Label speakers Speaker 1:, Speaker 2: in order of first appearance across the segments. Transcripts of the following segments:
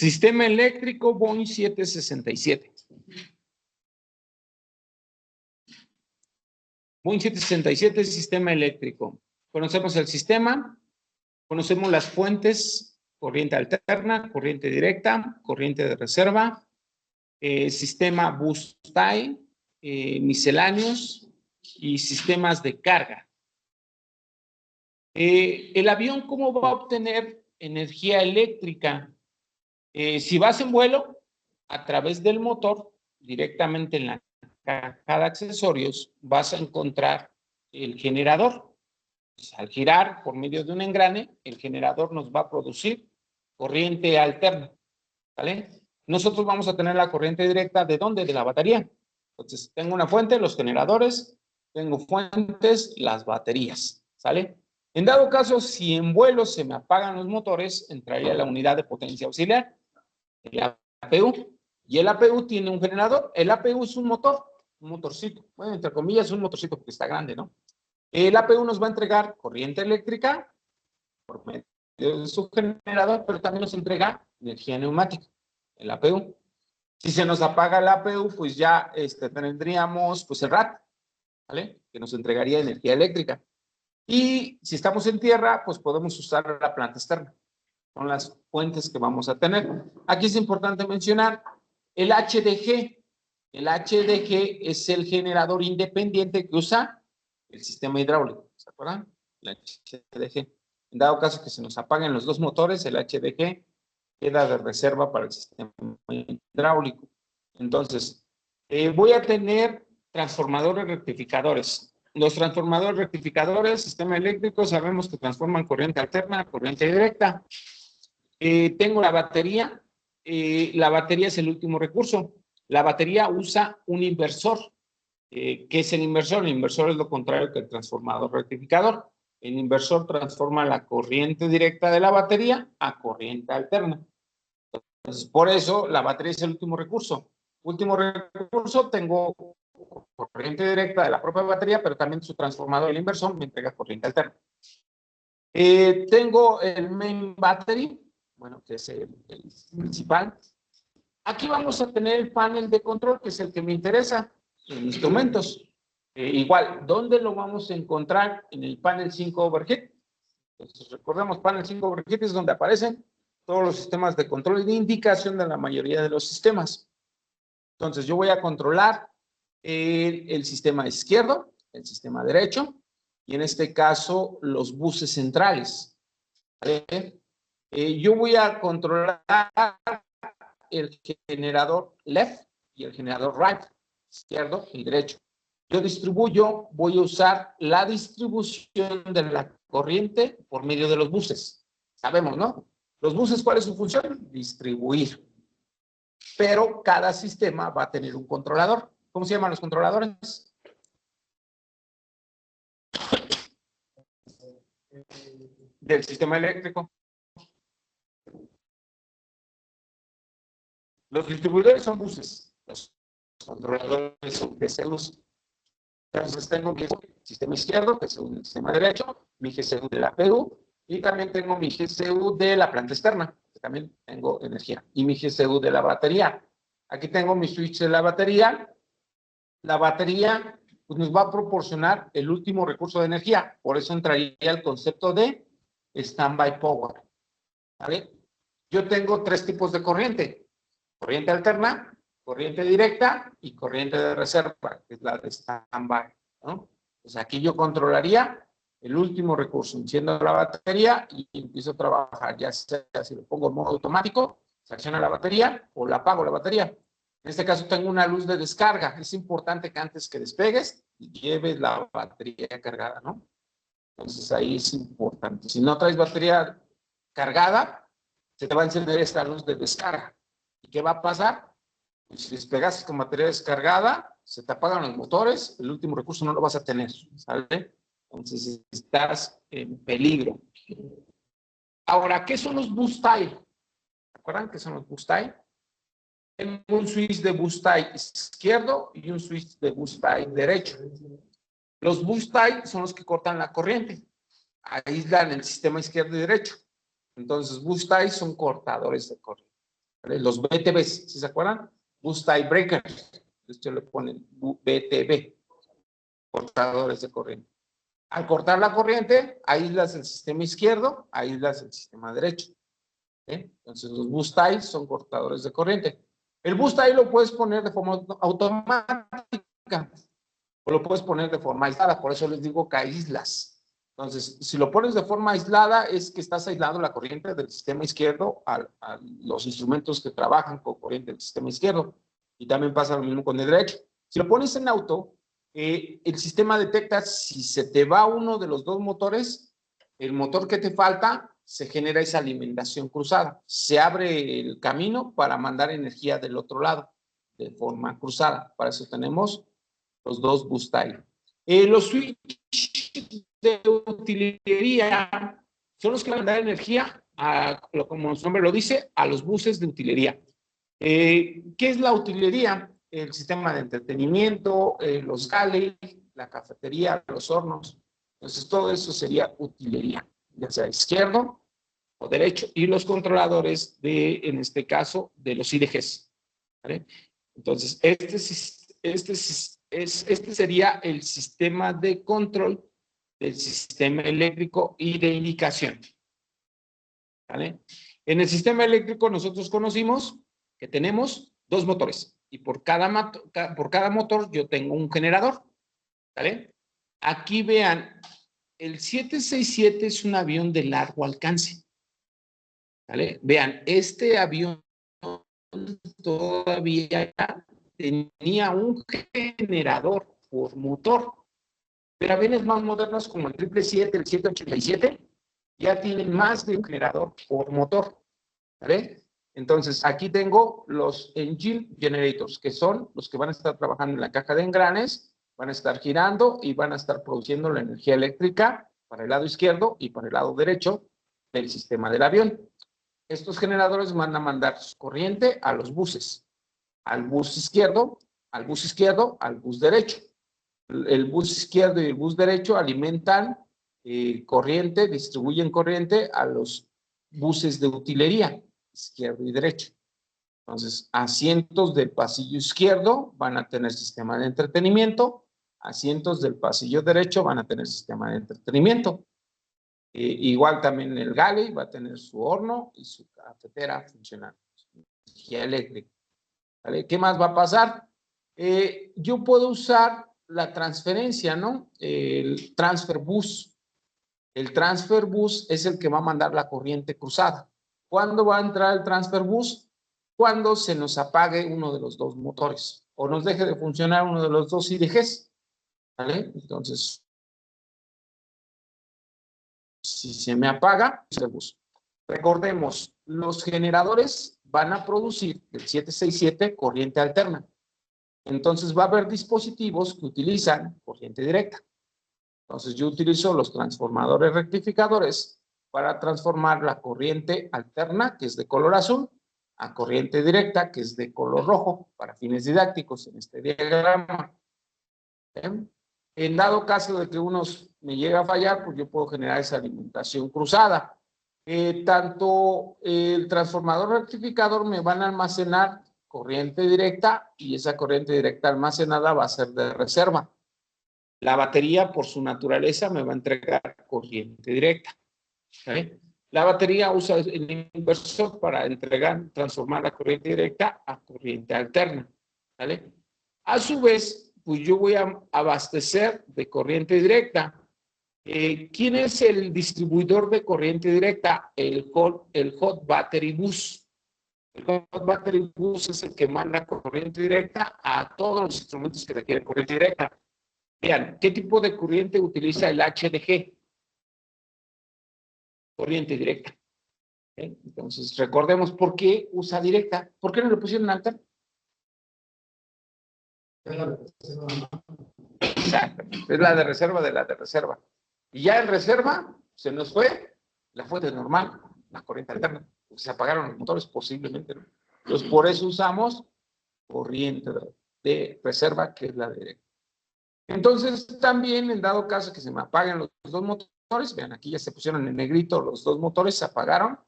Speaker 1: Sistema eléctrico Boeing 767. Boeing 767 es sistema eléctrico. Conocemos el sistema, conocemos las fuentes, corriente alterna, corriente directa, corriente de reserva, sistema bus-tie, misceláneos y sistemas de carga. El avión, ¿cómo va a obtener energía eléctrica? Si vas en vuelo, a través del motor, directamente en la caja de accesorios, vas a encontrar el generador. Pues, al girar por medio de un engrane, el generador nos va a producir corriente alterna, ¿vale? Nosotros vamos a tener la corriente directa, ¿de dónde? De la batería. Entonces, tengo una fuente, los generadores, tengo fuentes, las baterías, ¿sale? En dado caso, si en vuelo se me apagan los motores, entraría la unidad de potencia auxiliar, el APU. Y el APU tiene un generador. El APU es un motor, un motorcito. Bueno, entre comillas, es un motorcito porque está grande, ¿no? El APU nos va a entregar corriente eléctrica por medio de su generador, pero también nos entrega energía neumática, el APU. Si se nos apaga el APU, pues ya tendríamos pues el RAT, ¿vale? Que nos entregaría energía eléctrica. Y si estamos en tierra, pues podemos usar la planta externa. Son las fuentes que vamos a tener. Aquí es importante mencionar el HDG. El HDG es el generador independiente que usa el sistema hidráulico. ¿Se acuerdan? El HDG. En dado caso que se nos apaguen los dos motores, el HDG queda de reserva para el sistema hidráulico. Entonces, voy a tener transformadores rectificadores. Los transformadores rectificadores, sistema eléctrico, sabemos que transforman corriente alterna a corriente directa. Tengo la batería. La batería es el último recurso. La batería usa un inversor. ¿Qué es el inversor? El inversor es lo contrario que el transformador rectificador. El inversor transforma la corriente directa de la batería a corriente alterna. Entonces, por eso la batería es el último recurso. Último recurso, tengo corriente directa de la propia batería, pero también su transformador, el inversor, me entrega corriente alterna. Tengo el main battery, bueno, que es el principal. Aquí vamos a tener el panel de control, que es el que me interesa, en instrumentos. Igual, ¿dónde lo vamos a encontrar? En el panel 5 overhead. Entonces, recordemos, panel 5 overhead es donde aparecen todos los sistemas de control y de indicación de la mayoría de los sistemas. Entonces, yo voy a controlar el sistema izquierdo, el sistema derecho, y en este caso, los buses centrales. Yo voy a controlar el generador left y el generador right, izquierdo y derecho. Yo distribuyo, voy a usar la distribución de la corriente por medio de los buses. Sabemos, ¿no? Los buses, ¿cuál es su función? Distribuir. Pero cada sistema va a tener un controlador. ¿Cómo se llaman los controladores? Del sistema eléctrico. Los distribuidores son buses. Los controladores son GCUs. Entonces tengo mi sistema izquierdo, que es un sistema derecho, mi GCU de la APU, y también tengo mi GCU de la planta externa, que también tengo energía, y mi GCU de la batería. Aquí tengo mi switch de la batería. La batería pues, nos va a proporcionar el último recurso de energía. Por eso entraría el concepto de standby power. ¿Vale? Yo tengo tres tipos de corriente. Corriente alterna, corriente directa y corriente de reserva, que es la de standby, ¿no? Pues aquí yo controlaría el último recurso. Enciendo la batería y empiezo a trabajar, ya sea si lo pongo en modo automático, se acciona la batería o la apago la batería. En este caso tengo una luz de descarga. Es importante que antes que despegues, lleves la batería cargada, ¿no? Entonces ahí es importante. Si no traes batería cargada, se te va a encender esta luz de descarga. ¿Y qué va a pasar? Pues si despegas con batería descargada, se te apagan los motores, el último recurso no lo vas a tener, ¿sale? Entonces estás en peligro. Ahora, ¿qué son los bus tie? ¿Se acuerdan qué son los bus tie? Tengo un switch de bus tie izquierdo y un switch de bus tie derecho. Los bus tie son los que cortan la corriente, aíslan el sistema izquierdo y derecho. Entonces, bus tie son cortadores de corriente. ¿vale? Los BTBs, ¿sí se acuerdan? Bus Tie Breakers. Esto le ponen BTB, cortadores de corriente. Al cortar la corriente, aíslas el sistema izquierdo, aíslas el sistema derecho. Entonces, los bus ties son cortadores de corriente. El bus tie lo puedes poner de forma automática o lo puedes poner de forma aislada, por eso les digo que aíslas. Entonces, si lo pones de forma aislada, es que estás aislando la corriente del sistema izquierdo a los instrumentos que trabajan con corriente del sistema izquierdo. Y también pasa lo mismo con el derecho. Si lo pones en auto, el sistema detecta si se te va uno de los dos motores, el motor que te falta, se genera esa alimentación cruzada. Se abre el camino para mandar energía del otro lado de forma cruzada. Para eso tenemos los dos bus tie. Los switches de utilería son los que van a dar energía, como su nombre lo dice, a los buses de utilería. ¿Qué es la utilería? El sistema de entretenimiento, los galley, la cafetería, los hornos. Entonces, todo eso sería utilería, ya sea izquierdo o derecho, y los controladores en este caso, de los IDGs. ¿Vale? Entonces, este sería el sistema de control del sistema eléctrico y de indicación. ¿Vale? En el sistema eléctrico nosotros conocimos que tenemos dos motores y por cada motor yo tengo un generador. ¿Vale? Aquí vean, el 767 es un avión de largo alcance. ¿Vale? Vean, este avión todavía tenía un generador por motor. Pero aviones más modernos como el 777, el 787, ya tienen más de un generador por motor. ¿Vale? Entonces, aquí tengo los engine generators, que son los que van a estar trabajando en la caja de engranes, van a estar girando y van a estar produciendo la energía eléctrica para el lado izquierdo y para el lado derecho del sistema del avión. Estos generadores van a mandar corriente a los buses, al bus izquierdo, al bus derecho. El bus izquierdo y el bus derecho alimentan corriente, distribuyen corriente a los buses de utilería, izquierdo y derecho. Entonces, asientos del pasillo izquierdo van a tener sistema de entretenimiento, asientos del pasillo derecho van a tener sistema de entretenimiento. Igual también el galley va a tener su horno y su cafetera funcionando, energía eléctrica. ¿Vale? ¿Qué más va a pasar? Yo puedo usar la transferencia, ¿no? El transfer bus. El transfer bus es el que va a mandar la corriente cruzada. ¿Cuándo va a entrar el transfer bus? Cuando se nos apague uno de los dos motores o nos deje de funcionar uno de los dos IDGs. ¿Vale? Entonces, si se me apaga, el bus. Recordemos, los generadores van a producir el 767 corriente alterna. Entonces va a haber dispositivos que utilizan corriente directa. Entonces yo utilizo los transformadores rectificadores para transformar la corriente alterna, que es de color azul, a corriente directa, que es de color rojo, para fines didácticos en este diagrama. En dado caso de que unos me llegue a fallar, pues yo puedo generar esa alimentación cruzada. Tanto el transformador rectificador me van a almacenar corriente directa y esa corriente directa almacenada va a ser de reserva. La batería, por su naturaleza, me va a entregar corriente directa. ¿Okay? La batería usa el inversor para transformar la corriente directa a corriente alterna. ¿Vale? A su vez, pues yo voy a abastecer de corriente directa. ¿Quién es el distribuidor de corriente directa? El hot battery bus. El hot battery bus es el que manda corriente directa a todos los instrumentos que requieren corriente directa. Vean, ¿qué tipo de corriente utiliza el HDG? Corriente directa. Entonces, recordemos por qué usa directa. ¿Por qué no le pusieron alta? Exacto. Es la de reserva de la de reserva. Y ya en reserva se nos fue la fuente normal, la corriente alterna. Se apagaron los motores posiblemente, ¿no? Entonces, por eso usamos corriente de reserva, que es la directa. Entonces, también en dado caso que se me apaguen los dos motores, vean, aquí ya se pusieron en negrito los dos motores, se apagaron.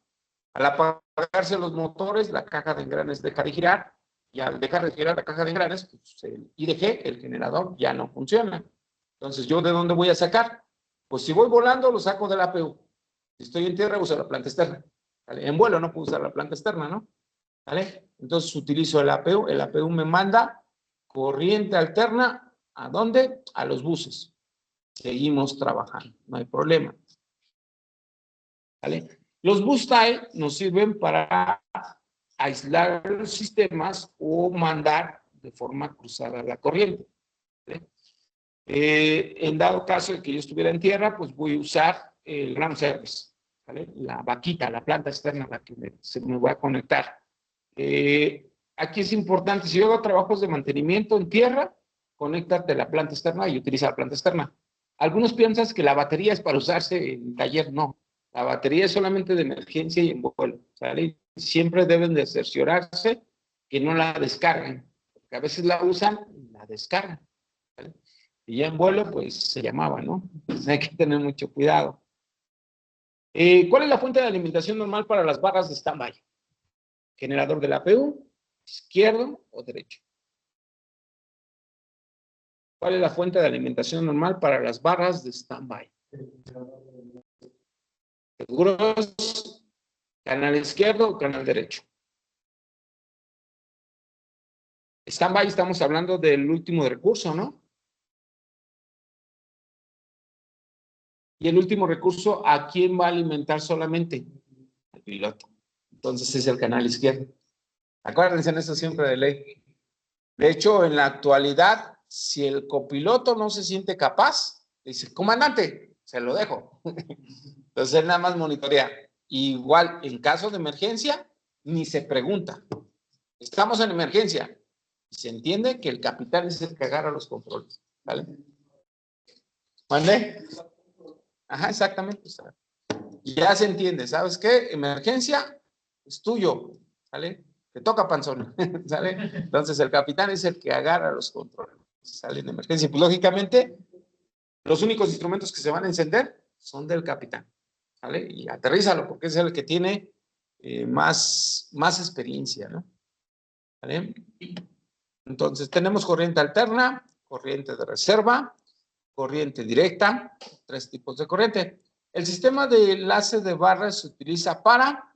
Speaker 1: Al apagarse los motores, la caja de engranes deja de girar, y al dejar de girar la caja de engranes, pues el IDG, el generador, ya no funciona. Entonces, ¿yo de dónde voy a sacar? Pues si voy volando, lo saco de la APU. Si estoy en tierra, uso la planta externa. ¿Vale? En vuelo no puedo usar la planta externa, ¿no? ¿Vale? Entonces utilizo el APU me manda corriente alterna, ¿a dónde? A los buses. Seguimos trabajando, no hay problema. ¿Vale? Los bus tie nos sirven para aislar los sistemas o mandar de forma cruzada la corriente. ¿Vale? En dado caso de que yo estuviera en tierra, pues voy a usar el ground service, ¿vale? La vaquita, la planta externa a la que se me va a conectar. Aquí es importante, si yo hago trabajos de mantenimiento en tierra, conéctate a la planta externa y utiliza la planta externa. Algunos piensan que la batería es para usarse en taller, no. La batería es solamente de emergencia y en vuelo, ¿vale? Siempre deben de cerciorarse que no la descarguen, porque a veces la usan y la descargan, ¿vale? Y ya en vuelo, pues se llamaba, ¿no? Entonces hay que tener mucho cuidado. ¿Cuál es la fuente de alimentación normal para las barras de standby? Generador de la APU, izquierdo o derecho. ¿Cuál es la fuente de alimentación normal para las barras de standby? ¿Seguros? ¿Canal izquierdo o canal derecho? Standby, estamos hablando del último recurso, ¿no? Y el último recurso, ¿a quién va a alimentar solamente? Al piloto. Entonces es el canal izquierdo. Acuérdense en eso siempre de ley. De hecho, en la actualidad, si el copiloto no se siente capaz, dice, comandante, se lo dejo. Entonces él nada más monitorea. Igual, en caso de emergencia, ni se pregunta. Estamos en emergencia. Y se entiende que el capitán es el que agarra los controles. ¿Vale? ¿Mande? Ajá, exactamente. Ya se entiende. ¿Sabes qué? Emergencia es tuyo. ¿Sale? Te toca panzón. ¿Sale? Entonces el capitán es el que agarra los controles. Sale en emergencia. Pues lógicamente, los únicos instrumentos que se van a encender son del capitán. ¿Vale? Y aterrízalo porque es el que tiene más experiencia, ¿no? ¿Vale? Entonces, tenemos corriente alterna, corriente de reserva, corriente directa, 3 tipos de corriente. El sistema de enlace de barras se utiliza para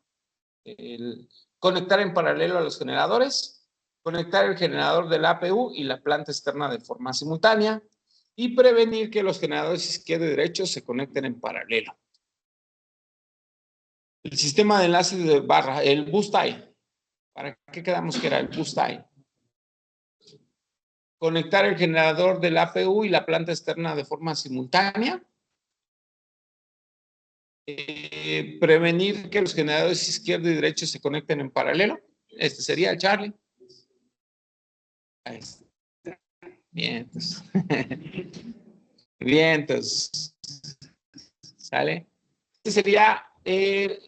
Speaker 1: conectar en paralelo a los generadores, conectar el generador del APU y la planta externa de forma simultánea y prevenir que los generadores izquierdo y derecho se conecten en paralelo. El sistema de enlace de barra, el bus tie. ¿Para qué quedamos que era el bus tie? Conectar el generador del APU y la planta externa de forma simultánea. Prevenir que los generadores izquierdo y derecho se conecten en paralelo. Este sería el Charlie. Ahí está. Bien, entonces. Bien, entonces. ¿Sale? Esta sería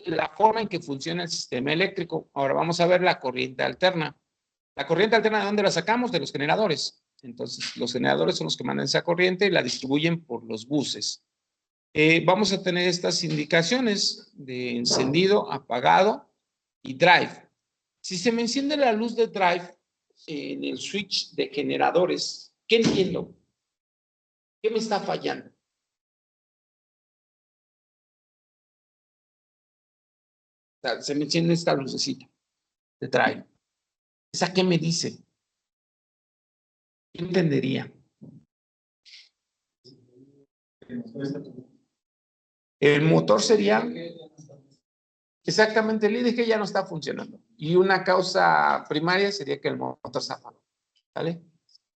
Speaker 1: la forma en que funciona el sistema eléctrico. Ahora vamos a ver la corriente alterna. La corriente alterna, ¿de dónde la sacamos? De los generadores. Entonces, los generadores son los que mandan esa corriente y la distribuyen por los buses. Vamos a tener estas indicaciones de encendido, apagado y drive. Si se me enciende la luz de drive en el switch de generadores, ¿qué entiendo? ¿Qué me está fallando? O sea, se me enciende esta lucecita de drive. ¿Esa qué me dice? ¿Qué entendería? El motor sería exactamente el IDG ya no está funcionando. Y una causa primaria sería que el motor se apagó. ¿Vale?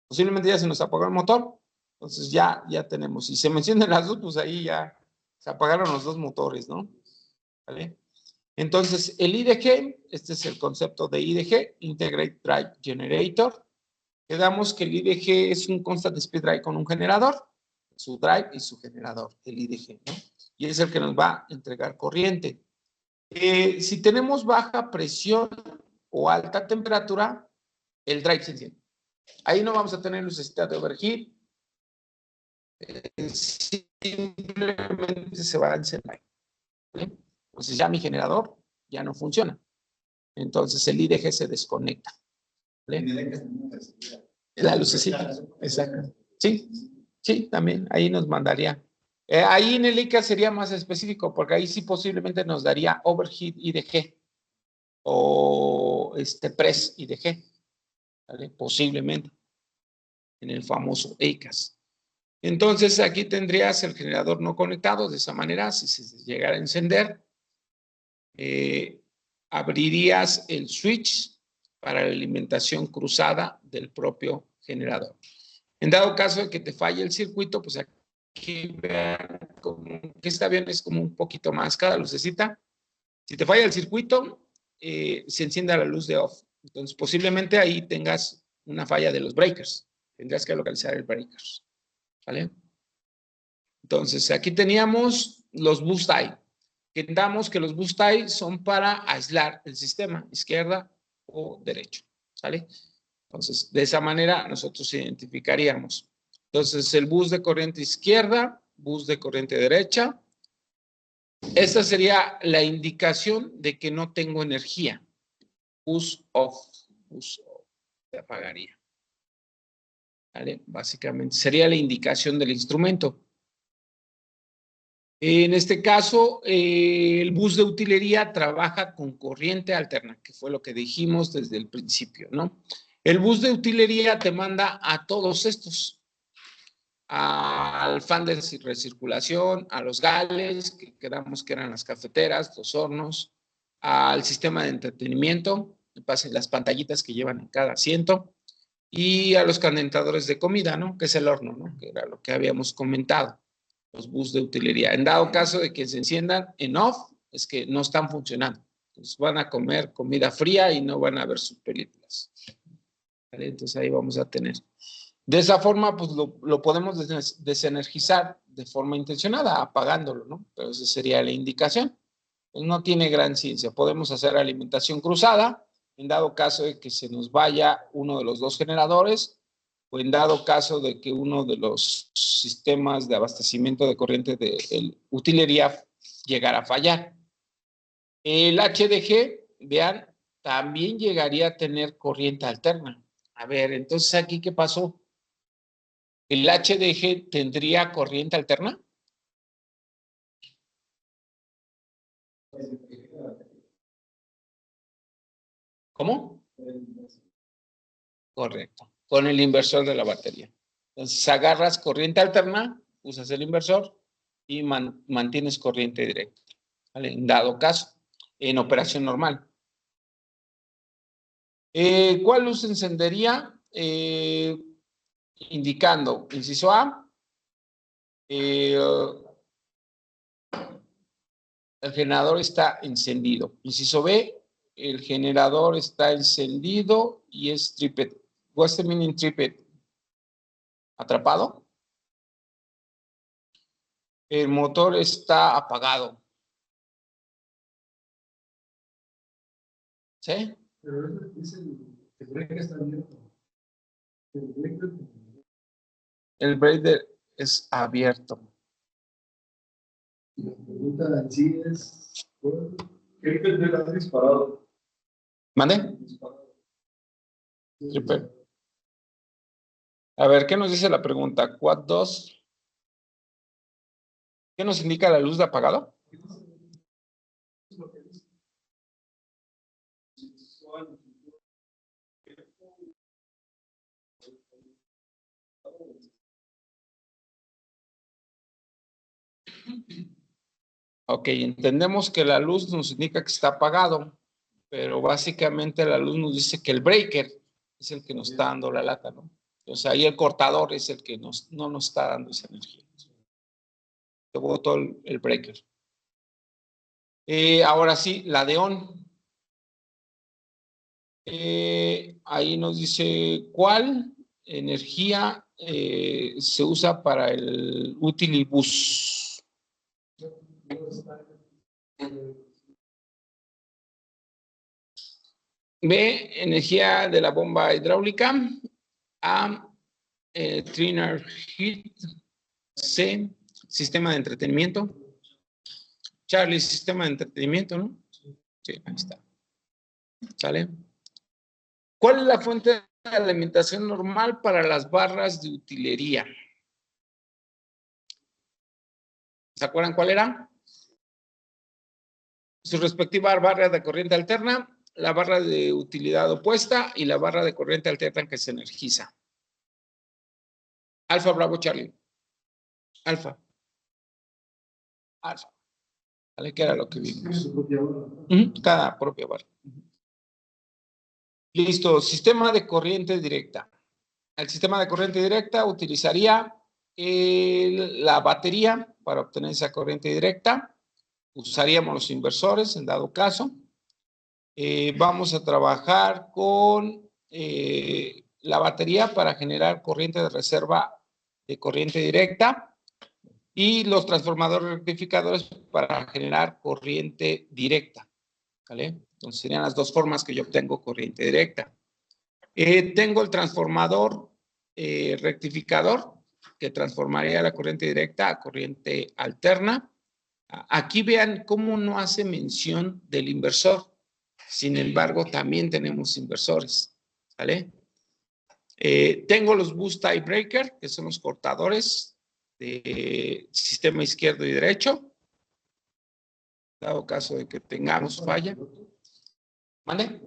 Speaker 1: Posiblemente ya se nos apagó el motor. Entonces ya tenemos. Si se me encienden las dos, pues ahí ya se apagaron los dos motores, ¿no? ¿Vale? Entonces, el IDG, este es el concepto de IDG, Integrated Drive Generator. Quedamos que el IDG es un constant speed drive con un generador, su drive y su generador, el IDG, ¿no? Y es el que nos va a entregar corriente. Si tenemos baja presión o alta temperatura, el drive se enciende. Ahí no vamos a tener necesidad de overheat. Simplemente se va a encender. ¿Vale? Entonces ya mi generador ya no funciona. Entonces el IDG se desconecta. ¿Vale? La lucecita, exacto. Sí, sí, también ahí nos mandaría. Ahí en el ICA sería más específico, porque ahí sí posiblemente nos daría overheat IDG o press IDG, ¿vale? Posiblemente en el famoso EICAS. Entonces aquí tendrías el generador no conectado. De esa manera, si se llegara a encender, abrirías el switch para la alimentación cruzada del propio generador. En dado caso de que te falle el circuito, pues aquí vean como que este avión es como un poquito más cada lucecita. Si te falla el circuito, se enciende la luz de off. Entonces posiblemente ahí tengas una falla de los breakers. Tendrás que localizar el breakers. ¿Vale? Entonces aquí teníamos los boost tie. Entendamos que los boost tie son para aislar el sistema, izquierda o derecho. ¿Sale? Entonces, de esa manera nosotros identificaríamos. Entonces, el bus de corriente izquierda, bus de corriente derecha. Esta sería la indicación de que no tengo energía. Bus off, se apagaría. ¿Vale? Básicamente, sería la indicación del instrumento. En este caso, el bus de utilería trabaja con corriente alterna, que fue lo que dijimos desde el principio, ¿no? El bus de utilería te manda a todos estos, al fan de recirculación, a los gales, que quedamos que eran las cafeteras, los hornos, al sistema de entretenimiento, las pantallitas que llevan en cada asiento, y a los calentadores de comida, ¿no? Que es el horno, ¿no? Que era lo que habíamos comentado, los bus de utilería. En dado caso de que se enciendan en off, es que no están funcionando. Entonces van a comer comida fría y no van a ver sus películas. ¿Vale? Entonces ahí vamos a tener. De esa forma, pues lo podemos desenergizar de forma intencionada, apagándolo, ¿no? Pero esa sería la indicación. Pues no tiene gran ciencia. Podemos hacer alimentación cruzada, en dado caso de que se nos vaya uno de los dos generadores, o en dado caso de que uno de los sistemas de abastecimiento de corriente de utilería llegara a fallar. El HDG, vean, también llegaría a tener corriente alterna. A ver, entonces aquí, ¿qué pasó? ¿El HDG tendría corriente alterna? ¿Cómo? Correcto, con el inversor de la batería. Entonces agarras corriente alterna, usas el inversor y mantienes corriente directa, ¿vale? En dado caso, en operación normal. ¿Cuál luz encendería? Indicando, inciso A, el generador está encendido. Inciso B, el generador está encendido y es tripped. What's the meaning tripped? ¿Atrapado? El motor está apagado. ¿Sí?
Speaker 2: Pero es el breaker está abierto.
Speaker 1: El breaker es abierto.
Speaker 2: La pregunta en sí es, ¿qué te has disparado?
Speaker 1: ¿Mande? Tripped. A ver, ¿qué nos dice la pregunta? Quad 2. ¿Qué nos indica la luz de apagado? Ok, entendemos que la luz nos indica que está apagado, pero básicamente la luz nos dice que el breaker es el que nos está dando la lata, ¿no? O sea, ahí el cortador es el que no nos está dando esa energía. Te boto el breaker. Ahora sí, la de on. Ahí nos dice cuál energía se usa para el utilibus. B, energía de la bomba hidráulica. A, trainer heat. C, sistema de entretenimiento. Charlie, sistema de entretenimiento, ¿no? Sí, ahí está. ¿Sale? ¿Cuál es la fuente de alimentación normal para las barras de utilería? ¿Se acuerdan cuál era? Su respectiva barra de corriente alterna, la barra de utilidad opuesta y la barra de corriente alterna que se energiza. Alfa, Bravo, Charlie. Alfa. Alfa. ¿Vale? Que era lo que vimos. Cada propia barra. Listo. Sistema de corriente directa. El sistema de corriente directa utilizaría la batería para obtener esa corriente directa. Usaríamos los inversores en dado caso. Vamos a trabajar con la batería para generar corriente de reserva de corriente directa y los transformadores rectificadores para generar corriente directa. ¿Vale? Entonces serían las dos formas que yo obtengo corriente directa. Tengo el transformador rectificador que transformaría la corriente directa a corriente alterna. Aquí vean cómo no hace mención del inversor. Sin embargo, también tenemos inversores. ¿Vale? Tengo los boost tie breaker, que son los cortadores de sistema izquierdo y derecho. Dado caso de que tengamos falla. ¿Mande?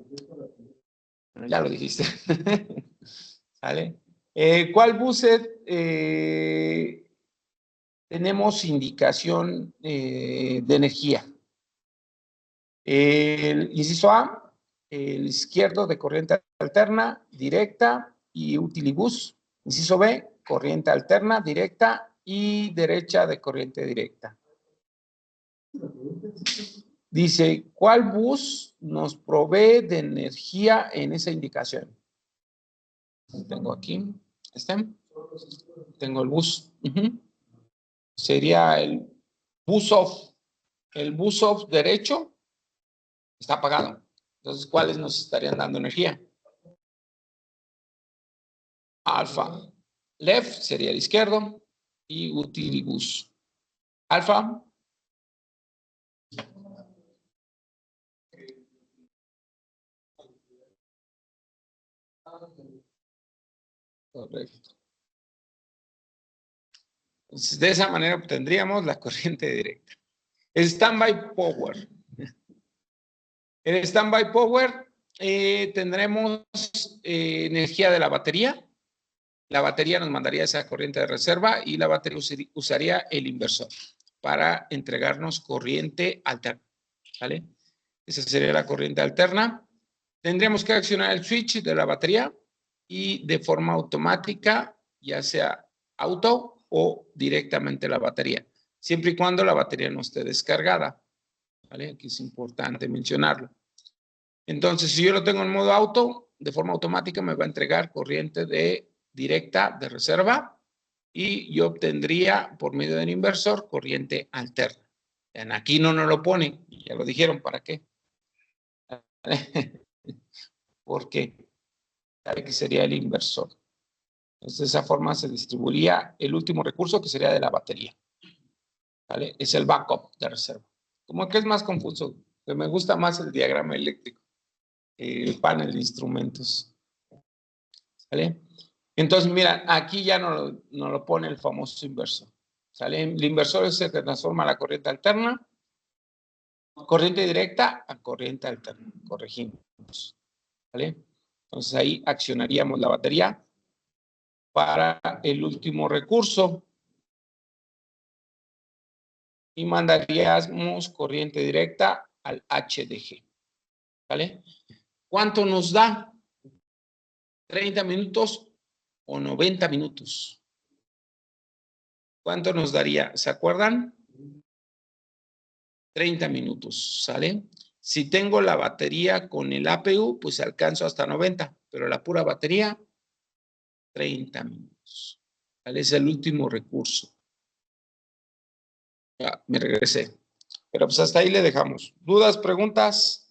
Speaker 1: Ya lo dijiste. ¿Vale? ¿Cuál buset tenemos indicación de energía? El inciso A, el izquierdo de corriente alterna, directa y utilibus. Inciso B, corriente alterna, directa y derecha de corriente directa. Dice, ¿cuál bus nos provee de energía en esa indicación? Tengo aquí, tengo el bus. Sería el bus off. El bus off derecho está apagado. Entonces, ¿cuáles nos estarían dando energía? Alfa. Left sería el izquierdo y utilibus. Alfa. Correcto. Entonces, de esa manera obtendríamos la corriente directa. El standby power. En el standby power tendremos energía de la batería. La batería nos mandaría esa corriente de reserva y la batería usaría el inversor para entregarnos corriente alterna. ¿Vale? Esa sería la corriente alterna. Tendríamos que accionar el switch de la batería y de forma automática, ya sea auto o directamente la batería, siempre y cuando la batería no esté descargada. ¿Vale? Aquí es importante mencionarlo. Entonces, si yo lo tengo en modo auto, de forma automática me va a entregar corriente directa de reserva y yo obtendría por medio del inversor corriente alterna. Aquí no nos lo ponen, ya lo dijeron, ¿para qué? Porque que sería el inversor. Entonces, de esa forma se distribuiría el último recurso que sería de la batería. ¿Vale? Es el backup de reserva. Como que es más confuso, que me gusta más el diagrama eléctrico, el panel de instrumentos. ¿Vale? Entonces, mira, aquí ya no lo pone el famoso inversor. ¿Sale? El inversor es el que transforma la corriente alterna, corriente directa a corriente alterna. Corregimos. ¿Vale? Entonces ahí accionaríamos la batería para el último recurso y mandaríamos corriente directa al HDG. ¿Vale? ¿Cuánto nos da? 30 minutos o 90 minutos. ¿Cuánto nos daría? ¿Se acuerdan? 30 minutos, ¿sale? Si tengo la batería con el APU, pues alcanzo hasta 90, pero la pura batería, 30 minutos. ¿Vale? Es el último recurso. Ya, me regresé. Pero pues hasta ahí le dejamos. ¿Dudas, preguntas?